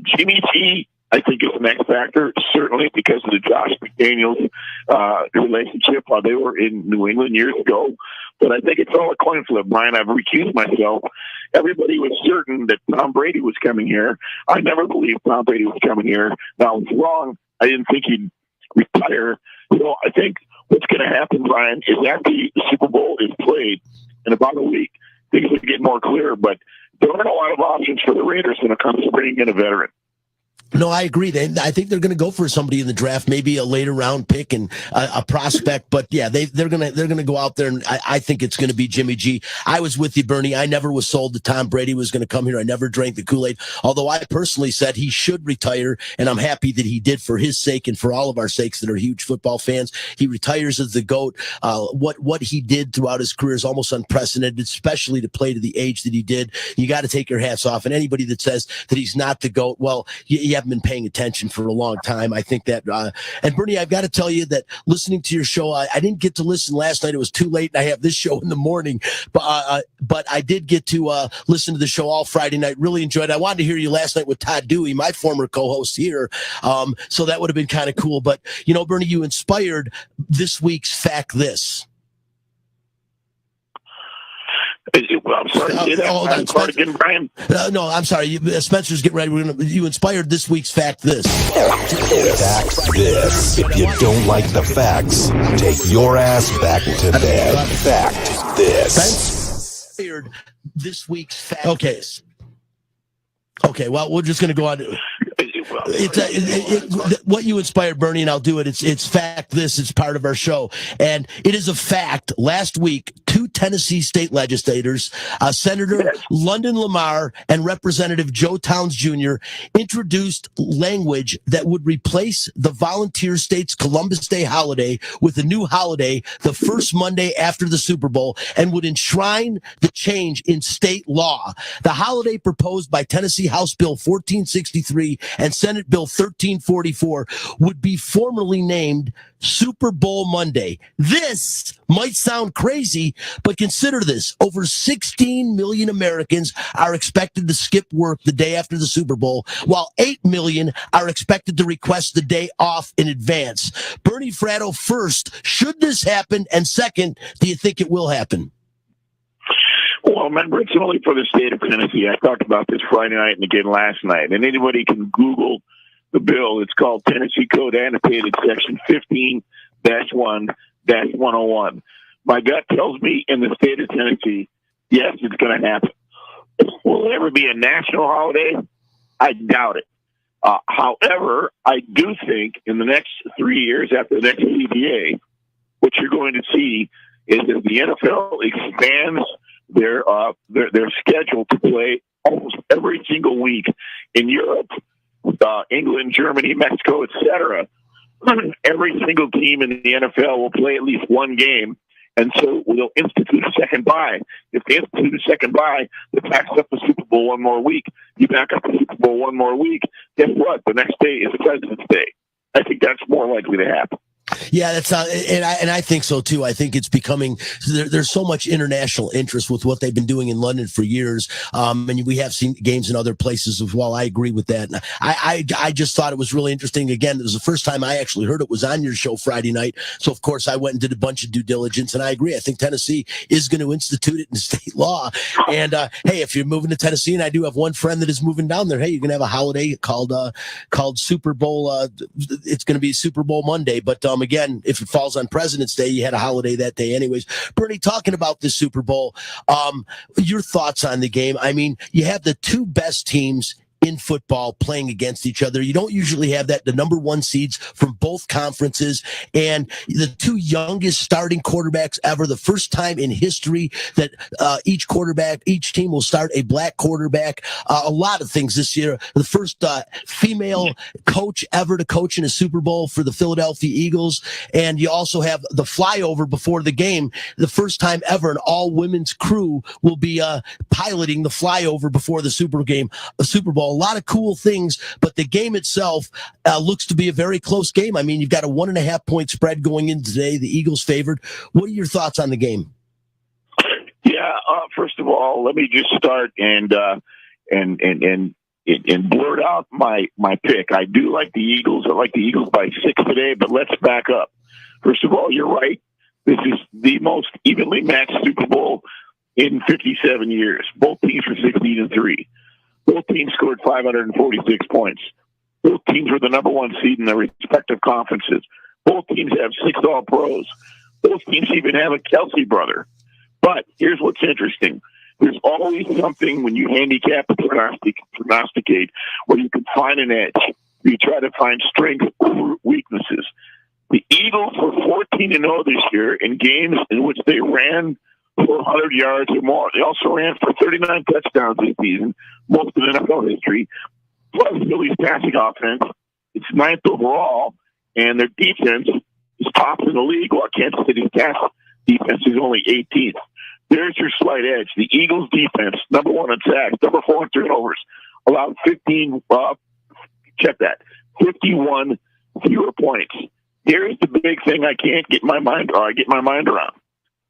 Jimmy G, I think, is the X factor, certainly because of the Josh McDaniels relationship while they were in New England years ago. But I think it's all a coin flip, Brian. I've recused myself. Everybody was certain that Tom Brady was coming here. I never believed Tom Brady was coming here. Now, I was wrong. I didn't think he'd retire. So I think what's going to happen, Brian, is after the Super Bowl is played in about a week, things will get more clear. But there aren't a lot of options for the Raiders when it comes to bringing in a veteran. No, I agree. I think they're going to go for somebody in the draft, maybe a later round pick and a prospect. But yeah, they're going to go out there, and I think it's going to be Jimmy G. I was with you, Bernie. I never was sold that Tom Brady was going to come here. I never drank the Kool-Aid, although I personally said he should retire, and I'm happy that he did for his sake and for all of our sakes that are huge football fans. He retires as the GOAT. What he did throughout his career is almost unprecedented, especially to play to the age that he did. You got to take your hats off. And anybody that says that he's not the GOAT, well, you haven't been paying attention for a long time. I think that, and Bernie, I've got to tell you that listening to your show, I didn't get to listen last night. It was too late, and I have this show in the morning. But I did get to listen to the show all Friday night. Really enjoyed it. I wanted to hear you last night with Todd Dewey, my former co-host here. So that would have been kind of cool. But Bernie, you inspired this week's Fact This. Well, I'm sorry. I'm sorry again, Brian. No, I'm sorry. Spencer's getting ready. You inspired this week's Fact This. Fact This. If you don't like the facts, take your ass back to bed. Fact This. Inspired this week's Fact This. Okay, well, we're just going to go on. What you inspired, Bernie, and I'll do it. It's Fact This. It's part of our show. And it is a fact. Last week, 2 Tennessee state legislators, Senator London Lamar and Representative Joe Towns Jr., introduced language that would replace the volunteer state's Columbus Day holiday with a new holiday the first Monday after the Super Bowl, and would enshrine the change in state law. The holiday proposed by Tennessee House Bill 1463 and Senate Bill 1344 would be formally named Super Bowl Monday. This might sound crazy, but consider this. Over 16 million Americans are expected to skip work the day after the Super Bowl, while 8 million are expected to request the day off in advance. Bernie Fratto, first, should this happen? And second, do you think it will happen? Well, remember, it's only for the state of Tennessee. I talked about this Friday night and again last night. And anybody can Google the bill. It's called Tennessee Code Annotated Section 15-1-101. My gut tells me in the state of Tennessee, yes, it's going to happen. Will it ever be a national holiday? I doubt it. However, I do think in the next 3 years after the next CBA, what you're going to see is that the NFL expands their schedule to play almost every single week in Europe, England, Germany, Mexico, etc. Every single team in the NFL will play at least one game, and so we'll institute a second bye. If they institute a second bye, that backs up the Super Bowl one more week. You back up the Super Bowl one more week, guess what? The next day is President's Day. I think that's more likely to happen. Yeah, that's and I think so too. I think it's becoming there's so much international interest with what they've been doing in London for years, and we have seen games in other places as well. I agree with that. And I just thought it was really interesting. Again, it was the first time I actually heard it was on your show Friday night. So of course I went and did a bunch of due diligence, and I agree. I think Tennessee is going to institute it in state law. And hey, if you're moving to Tennessee, and I do have one friend that is moving down there, hey, you're going to have a holiday called Super Bowl. It's going to be Super Bowl Monday, but again, if it falls on President's Day, you had a holiday that day anyways. Bernie, talking about this Super Bowl, your thoughts on the game. I mean, you have the two best teams in football playing against each other. You don't usually have that. The number one seeds from both conferences and the two youngest starting quarterbacks ever. The first time in history that each team will start a black quarterback. A lot of things this year. The first female coach ever to coach in a Super Bowl for the Philadelphia Eagles. And you also have the flyover before the game. The first time ever an all-women's crew will be piloting the flyover before the Super Bowl. A lot of cool things, but the game itself looks to be a very close game. I mean, you've got a 1.5 point spread going in today. The Eagles favored. What are your thoughts on the game? Yeah, first of all, let me just start and blurt out my pick. I do like the Eagles. I like the Eagles by 6 today, but let's back up. First of all, you're right. This is the most evenly matched Super Bowl in 57 years. Both teams were 16-3. Both teams scored 546 points. Both teams were the number one seed in their respective conferences. Both teams have 6 All-Pros. Both teams even have a Kelsey brother. But here's what's interesting. There's always something when you handicap and prognosticate where you can find an edge. You try to find strengths over weaknesses. The Eagles were 14-0 this year in games in which they ran 400 yards or more. They also ran for 39 touchdowns this season, most in NFL history. Plus, Philly's passing offense, it's 9th overall, and their defense is top in the league, while Kansas City's pass defense is only 18th. There's your slight edge. The Eagles' defense, number 1 in sacks, number 4 in turnovers, allowed 51 fewer points. Here's the big thing I can't get my mind around.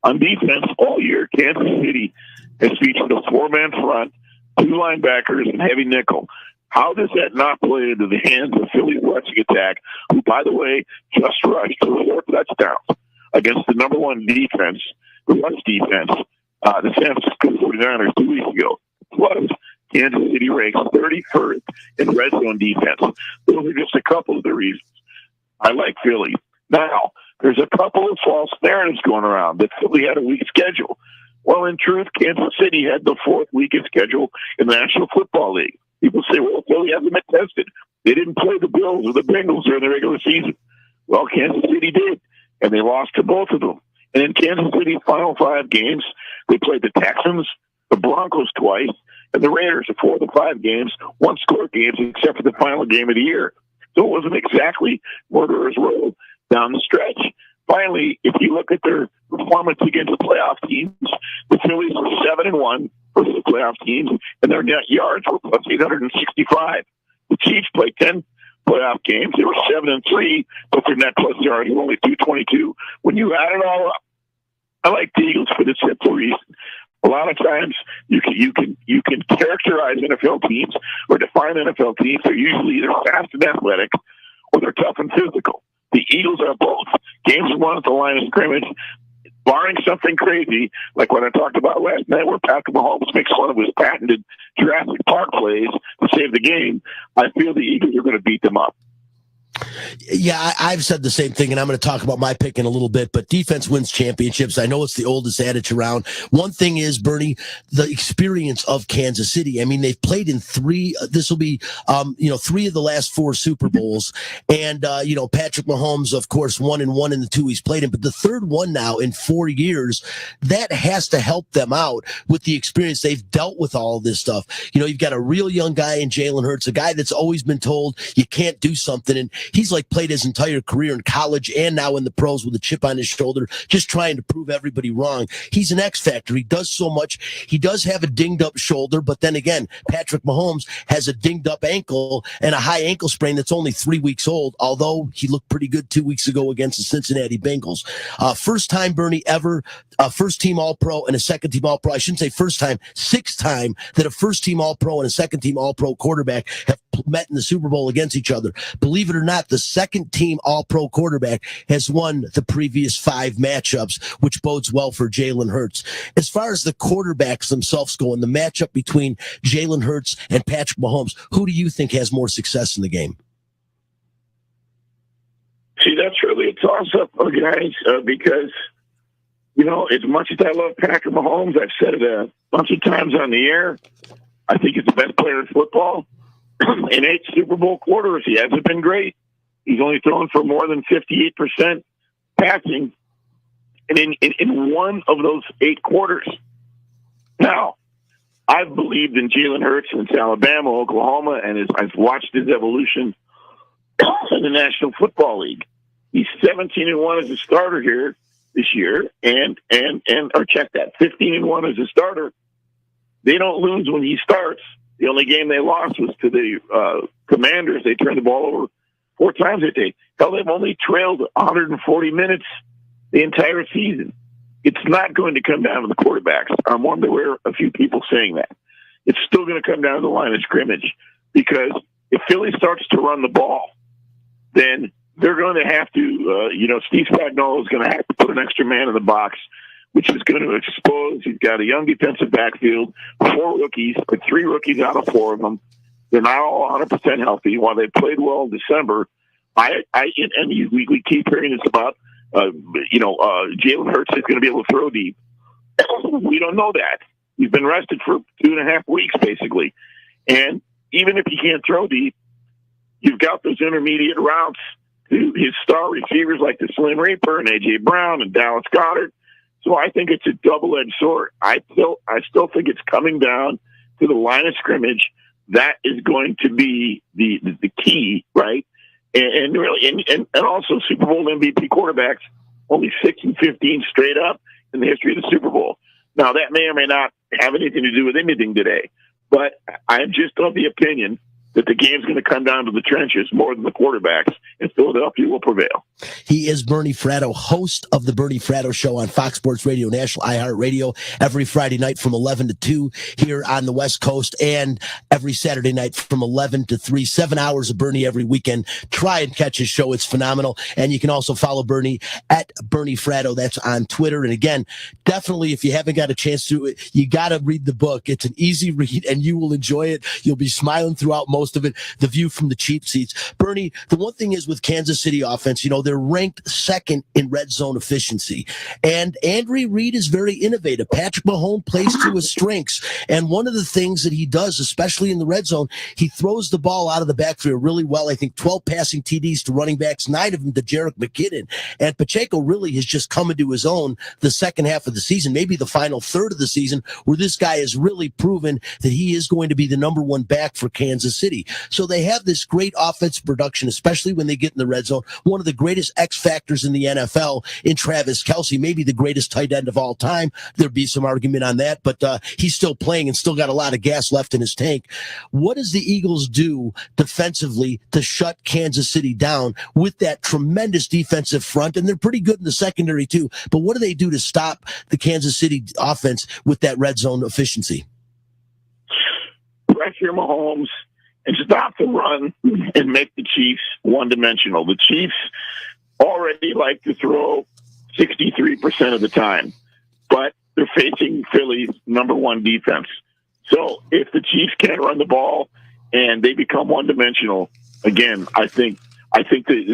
On defense, all year, Kansas City has featured a 4-man front, 2 linebackers, and heavy nickel. How does that not play into the hands of Philly's rushing attack, who, by the way, just rushed for 4 touchdowns against the number 1 defense, the rush defense, the San Francisco 49ers 2 weeks ago? Plus, Kansas City ranks 31st in red zone defense. Those are just a couple of the reasons I like Philly. Now, there's a couple of false narratives going around that Philly had a weak schedule. Well, in truth, Kansas City had the 4th weakest schedule in the National Football League. People say, well, Philly hasn't been tested. They didn't play the Bills or the Bengals during the regular season. Well, Kansas City did, and they lost to both of them. And in Kansas City's final 5 games, they played the Texans, the Broncos twice, and the Raiders. 4 of the 5 games, 1-score games, except for the final game of the year. So it wasn't exactly murderer's row down the stretch. Finally, if you look at their performance against the playoff teams, the Phillies were 7-1 versus the playoff teams, and their net yards were plus 865. The Chiefs played 10 playoff games. They were 7-3, but their net plus yards were only 222. When you add it all up, I like the Eagles for the simple reason. A lot of times you can characterize NFL teams or define NFL teams. They're usually either fast and athletic or they're tough and physical. The Eagles are both. Games are won at the line of scrimmage, barring something crazy like what I talked about last night, where Patrick Mahome makes one of his patented Jurassic Park plays to save the game. I feel the Eagles are going to beat them up. Yeah, I've said the same thing, and I'm going to talk about my pick in a little bit, but defense wins championships. I know it's the oldest adage around. One thing is, Bernie, the experience of Kansas City. I mean, they've played in this will be, 3 of the last 4 Super Bowls. And, Patrick Mahomes, of course, 1 in the 2 he's played in, but the third one now in 4 years, that has to help them out with the experience. They've dealt with all of this stuff. You've got a real young guy in Jalen Hurts, a guy that's always been told you can't do something. And he's like played his entire career in college and now in the pros with a chip on his shoulder, just trying to prove everybody wrong. He's an X factor. He does so much. He does have a dinged up shoulder, but then again, Patrick Mahomes has a dinged up ankle and a high ankle sprain that's only 3 weeks old, although he looked pretty good 2 weeks ago against the Cincinnati Bengals. First time, Bernie, ever, first team All-Pro and a second team All-Pro. I shouldn't say first time, sixth time that a first team All-Pro and a second team All-Pro quarterback have met in the Super Bowl against each other. Believe it or not, the second team All-Pro quarterback has won the previous 5 matchups, which bodes well for Jalen Hurts. As far as the quarterbacks themselves go, in the matchup between Jalen Hurts and Patrick Mahomes, who do you think has more success in the game? See, that's really a toss-up, guys, because, as much as I love Patrick Mahomes, I've said it a bunch of times on the air, I think he's the best player in football. In 8 Super Bowl quarters, he hasn't been great. He's only thrown for more than 58% passing, and in one of those 8 quarters. Now, I've believed in Jalen Hurts since Alabama, Oklahoma, and I've watched his evolution in the National Football League. He's 17-1 as a starter here this year, or check that, 15-1 as a starter. They don't lose when he starts. The only game they lost was to the Commanders. They turned the ball over 4 times that day. Hell, they've only trailed 140 minutes the entire season. It's not going to come down to the quarterbacks. I'm one to hear a few people saying that. It's still going to come down to the line of scrimmage, because if Philly starts to run the ball, then they're going to have to, Steve Spagnuolo is going to have to put an extra man in the box, which is going to expose. He's got a young defensive backfield, 4 rookies, but 3 rookies out of 4 of them. They're not all 100% healthy. While they played well in December, we keep hearing this about, Jalen Hurts is going to be able to throw deep. We don't know that. He's been rested for 2.5 weeks, basically. And even if he can't throw deep, you've got those intermediate routes to his star receivers like the Slim Reaper and A.J. Brown and Dallas Goedert. So I think it's a double-edged sword. I still think it's coming down to the line of scrimmage. That is going to be the key, right? And really, and also Super Bowl MVP quarterbacks, only 6-15 straight up in the history of the Super Bowl. Now, that may or may not have anything to do with anything today, but I'm just of the opinion that the game's going to come down to the trenches more than the quarterbacks, and Philadelphia will prevail. He is Bernie Fratto, host of the Bernie Fratto Show on Fox Sports Radio, National iHeartRadio, every Friday night from 11 to 2 here on the West Coast, and every Saturday night from 11 to 3, 7 hours of Bernie every weekend. Try and catch his show. It's phenomenal. And you can also follow Bernie at Bernie Fratto. That's on Twitter. And again, definitely, if you haven't got a chance to, you got to read the book. It's an easy read, and you will enjoy it. You'll be smiling throughout most of it. The view from the cheap seats. Bernie, the one thing is with Kansas City offense, they're ranked 2nd in red zone efficiency. And Andy Reid is very innovative. Patrick Mahome plays to his strengths. And one of the things that he does, especially in the red zone, he throws the ball out of the backfield really well. I think 12 passing TDs to running backs, 9 of them to Jerick McKinnon. And Pacheco really has just come into his own the second half of the season, maybe the final third of the season, where this guy has really proven that he is going to be the number 1 back for Kansas City. So they have this great offensive production, especially when they get in the red zone. One of the greatest greatest X factors in the NFL in Travis Kelce, maybe the greatest tight end of all time. There'd be some argument on that, but he's still playing and still got a lot of gas left in his tank. What does the Eagles do defensively to shut Kansas City down with that tremendous defensive front? And they're pretty good in the secondary too, but what do they do to stop the Kansas City offense with that red zone efficiency? Pressure Mahomes and stop the run and make the Chiefs one-dimensional. The Chiefs already like to throw 63% of the time, but they're facing Philly's number one defense. So if the Chiefs can't run the ball and they become one-dimensional, again, I think the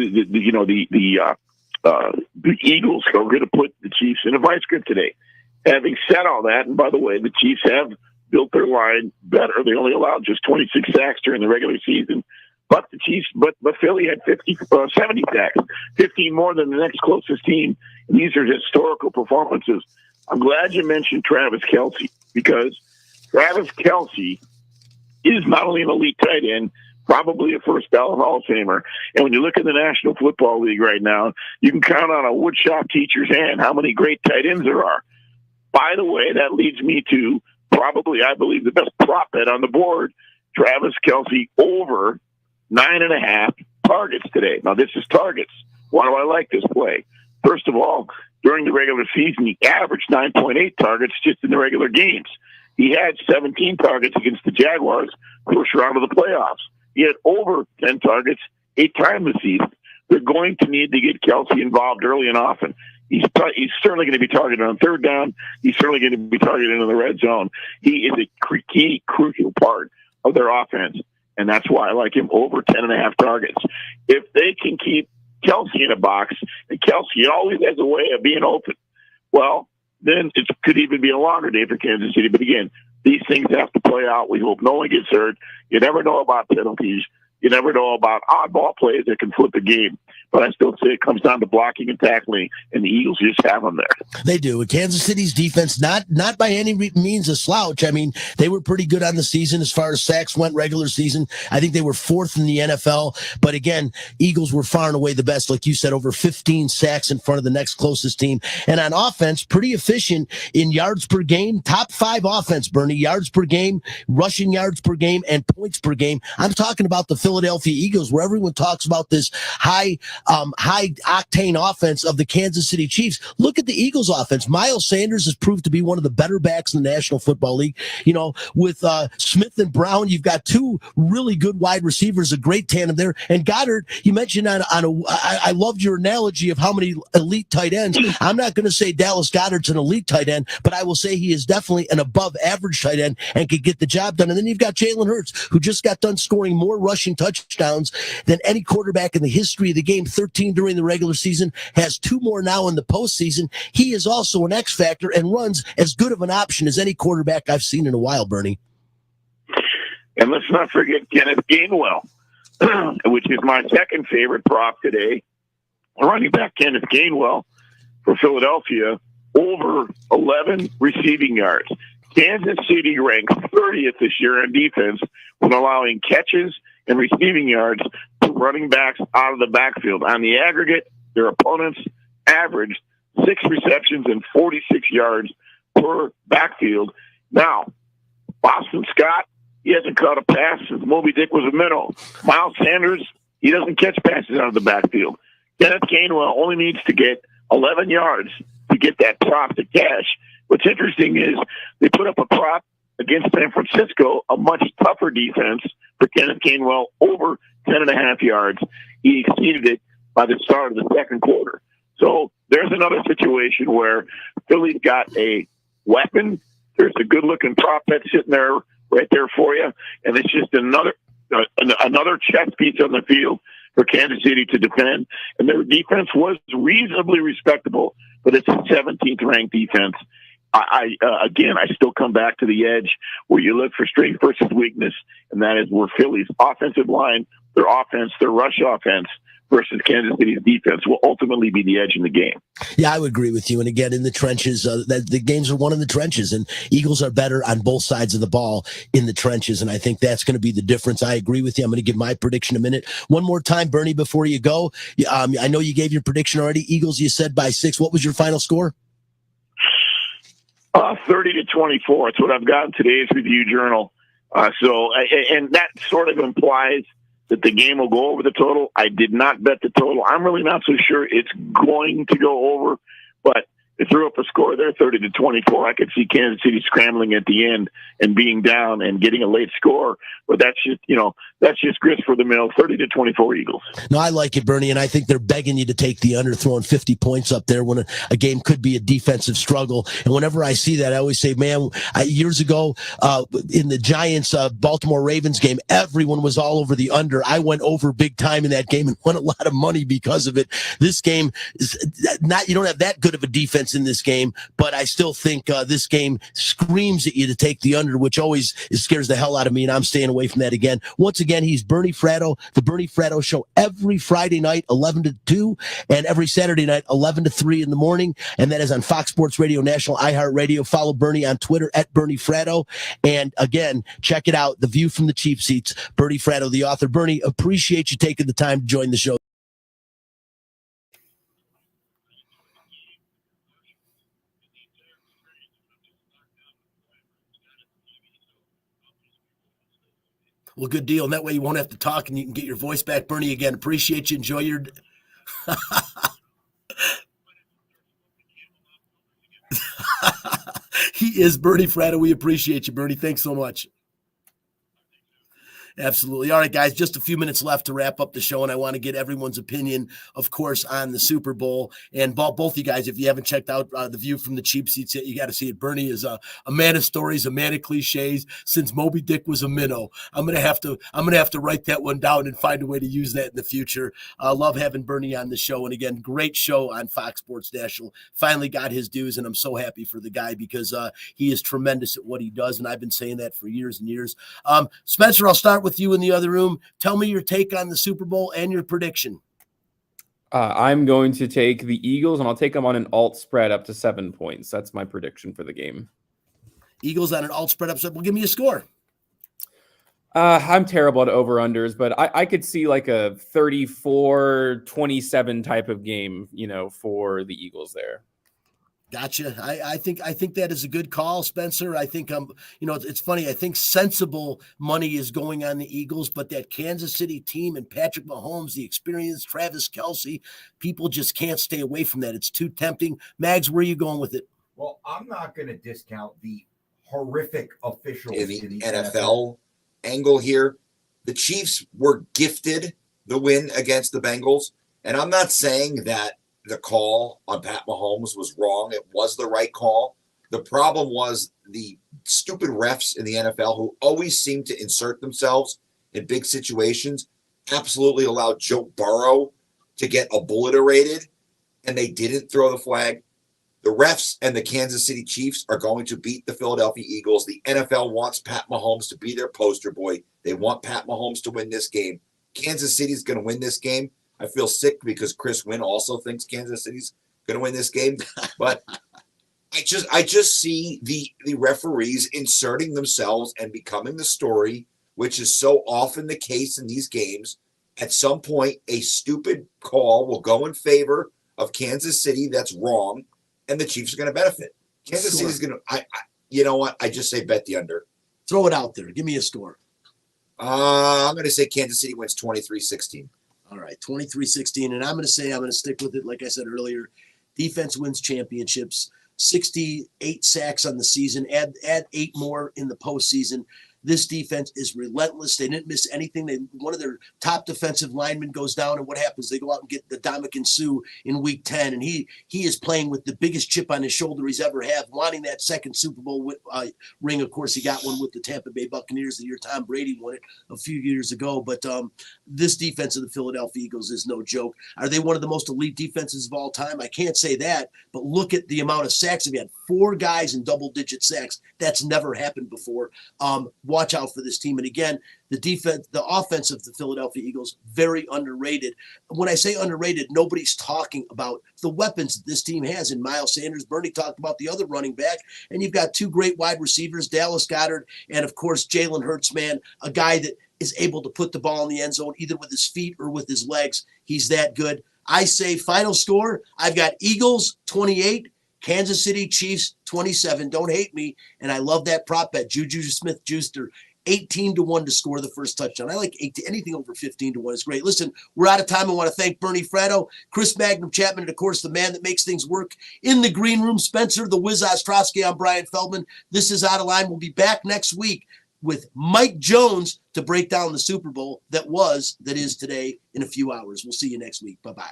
Eagles are going to put the Chiefs in a vice grip today. Having said all that, and by the way, the Chiefs have built their line better. They only allowed just 26 sacks during the regular season, but Philly had 70 sacks, 15 more than the next closest team. And these are historical performances. I'm glad you mentioned Travis Kelce, because Travis Kelce is not only an elite tight end, probably a first ballot Hall of Famer. And when you look at the National Football League right now, you can count on a woodshop teacher's hand how many great tight ends there are. By the way, that leads me to probably, I believe, the best prop bet on the board, Travis Kelce over 9.5 targets today. Now, this is targets. Why do I like this play? First of all, during the regular season, he averaged 9.8 targets just in the regular games. He had 17 targets against the Jaguars, first round of the playoffs. He had over 10 targets 8 times this season. They're going to need to get Kelce involved early and often. He's certainly going to be targeted on third down. He's certainly going to be targeted in the red zone. He is a key, crucial part of their offense, and that's why I like him over 10.5 targets. If they can keep Kelce in a box, and Kelce always has a way of being open, well, then it could even be a longer day for Kansas City. But again, these things have to play out. We hope no one gets hurt. You never know about penalties. You never know about oddball plays that can flip the game. But I still say it comes down to blocking and tackling, and the Eagles just have them there. They do. Kansas City's defense, not by any means a slouch. I mean, they were pretty good on the season as far as sacks went, regular season. I think they were 4th in the NFL. But again, Eagles were far and away the best. Like you said, over 15 sacks in front of the next closest team. And on offense, pretty efficient in yards per game. Top 5 offense, Bernie. Yards per game, rushing yards per game, and points per game. I'm talking about the Philadelphia Eagles, where everyone talks about this high octane offense of the Kansas City Chiefs. Look at the Eagles offense. Miles Sanders has proved to be one of the better backs in the National Football League. You know, with Smith and Brown, you've got 2 really good wide receivers, a great tandem there. And Goddard, you mentioned I loved your analogy of how many elite tight ends. I'm not going to say Dallas Goedert's an elite tight end, but I will say he is definitely an above average tight end and could get the job done. And then you've got Jalen Hurts, who just got done scoring more rushing touchdowns than any quarterback in the history of the game. 13 during the regular season, has 2 more now in the postseason. He is also an X factor and runs as good of an option as any quarterback I've seen in a while, Bernie. And let's not forget Kenneth Gainwell, which is my second favorite prop today. Running back Kenneth Gainwell for Philadelphia, over 11 receiving yards. Kansas City ranks 30th this year on defense when allowing catches and receiving yards to running backs out of the backfield. On the aggregate, their opponents averaged 6 receptions and 46 yards per backfield. Now, Boston Scott, he hasn't caught a pass since Moby Dick was a minnow. Miles Sanders, he doesn't catch passes out of the backfield. Kenneth Gainwell only needs to get 11 yards to get that prop to cash. What's interesting is they put up a prop against San Francisco, a much tougher defense for Kenneth Gainwell, over 10.5 yards. He exceeded it by the start of the second quarter. So there's another situation where Philly's got a weapon. There's a good-looking prop bet sitting there, right there for you, and it's just another chess piece on the field for Kansas City to defend. And their defense was reasonably respectable, but it's a 17th ranked defense. I still come back to the edge where you look for strength versus weakness, and that is where Philly's offensive line, their offense, their rush offense versus Kansas City's defense will ultimately be the edge in the game. Yeah, I would agree with you. And again, in the trenches, the games are won in the trenches, and Eagles are better on both sides of the ball in the trenches. And I think that's going to be the difference. I agree with you. I'm going to give my prediction a minute. One more time, Bernie, before you go. I know you gave your prediction already. Eagles, you said by 6. What was your final score? 30-24. It's what I've got in today's Review Journal. And that sort of implies that the game will go over the total. I did not bet the total. I'm really not so sure it's going to go over, but they threw up a score there, 30-24. I could see Kansas City scrambling at the end and being down and getting a late score. But that's just grist for the mill. 30-24 Eagles. No, I like it, Bernie, and I think they're begging you to take the under, throwing 50 points up there when a game could be a defensive struggle. And whenever I see that, I always say, man, years ago in the Giants Baltimore Ravens game, everyone was all over the under. I went over big time in that game and won a lot of money because of it. This game is not. You don't have that good of a defense in this game, but I still think this game screams at you to take the under, which always scares the hell out of me, and I'm staying away from that again. Once again, he's Bernie Fratto, the Bernie Fratto Show, every Friday night, 11 to 2, and every Saturday night, 11 to 3 in the morning, and that is on Fox Sports Radio, National iHeartRadio. Follow Bernie on Twitter at Bernie Fratto, and again, check it out, The View from the Cheap Seats, Bernie Fratto, the author. Bernie, appreciate you taking the time to join the show. Well, good deal. And that way you won't have to talk and you can get your voice back. Bernie, again, appreciate you. Enjoy your... He is Bernie Fratto. We appreciate you, Bernie. Thanks so much. Absolutely. All right, guys, just a few minutes left to wrap up the show, and I want to get everyone's opinion, of course, on the Super Bowl. And both you guys, if you haven't checked out The View from the Cheap Seats yet, you got to see it. Bernie is a man of stories, a man of cliches. Since Moby Dick was a minnow, I'm gonna have to write that one down and find a way to use that in the future. Love having Bernie on the show, and again, great show on Fox Sports National. Finally got his dues, and I'm so happy for the guy because he is tremendous at what he does, and I've been saying that for years and years. Spencer, I'll start with you in the other room. Tell me your take on the Super Bowl and your prediction. I'm going to take the Eagles, and I'll take them on an alt spread up to 7 points. That's my prediction for the game. Eagles on an alt spread up. Well, give me a score. I'm terrible at over-unders, but I could see like a 34-27 type of game, for the Eagles there. Gotcha. I think that is a good call, Spencer. I think it's funny. I think sensible money is going on the Eagles, but that Kansas City team and Patrick Mahomes, the experienced Travis Kelce, people just can't stay away from that. It's too tempting. Mags, where are you going with it? Well, I'm not going to discount the horrific officials in the NFL angle here. The Chiefs were gifted the win against the Bengals, and I'm not saying that the call on Pat Mahomes was wrong. It was the right call. The problem was the stupid refs in the NFL who always seem to insert themselves in big situations absolutely allowed Joe Burrow to get obliterated, and they didn't throw the flag. The refs and the Kansas City Chiefs are going to beat the Philadelphia Eagles. The NFL wants Pat Mahomes to be their poster boy. They want Pat Mahomes to win this game. Kansas City's going to win this game. I feel sick because Chris Wynn also thinks Kansas City's going to win this game, but I just see the referees inserting themselves and becoming the story, which is so often the case in these games. At some point, a stupid call will go in favor of Kansas City. That's wrong, and the Chiefs are going to benefit. Kansas City's going to. You know what? I just say bet the under. Throw it out there. Give me a score. I'm going to say Kansas City wins 23-16. All right, 23-16, and I'm going to stick with it. Like I said earlier, defense wins championships. 68 sacks on the season. Add 8 more in the postseason. This defense is relentless. They didn't miss anything. One of their top defensive linemen goes down, and what happens? They go out and get the Ndamukong Suh in Week 10, and he is playing with the biggest chip on his shoulder he's ever had, wanting that second Super Bowl ring. Of course, he got one with the Tampa Bay Buccaneers the year Tom Brady won it a few years ago. But this defense of the Philadelphia Eagles is no joke. Are they one of the most elite defenses of all time? I can't say that, but look at the amount of sacks they've had. 4 guys in double-digit sacks. That's never happened before. watch out for this team. And again, the offense of the Philadelphia Eagles, very underrated. When I say underrated, nobody's talking about the weapons that this team has in Miles Sanders. Bernie talked about the other running back, and you've got two great wide receivers, Dallas Goedert, and of course, Jalen Hurts, man, a guy that is able to put the ball in the end zone either with his feet or with his legs. He's that good. I say final score, I've got Eagles 28, Kansas City Chiefs 27. Don't hate me. And I love that prop bet. Juju Smith-Schuster, 18-1 to score the first touchdown. I like anything over 15-1 is great. Listen, we're out of time. I want to thank Bernie Fratto, Chris Magnum Chapman, and of course, the man that makes things work in the green room, Spencer, the Wiz Ostrowski. I'm Brian Feldman. This is Out of Line. We'll be back next week with Mike Jones to break down the Super Bowl that is today in a few hours. We'll see you next week. Bye-bye.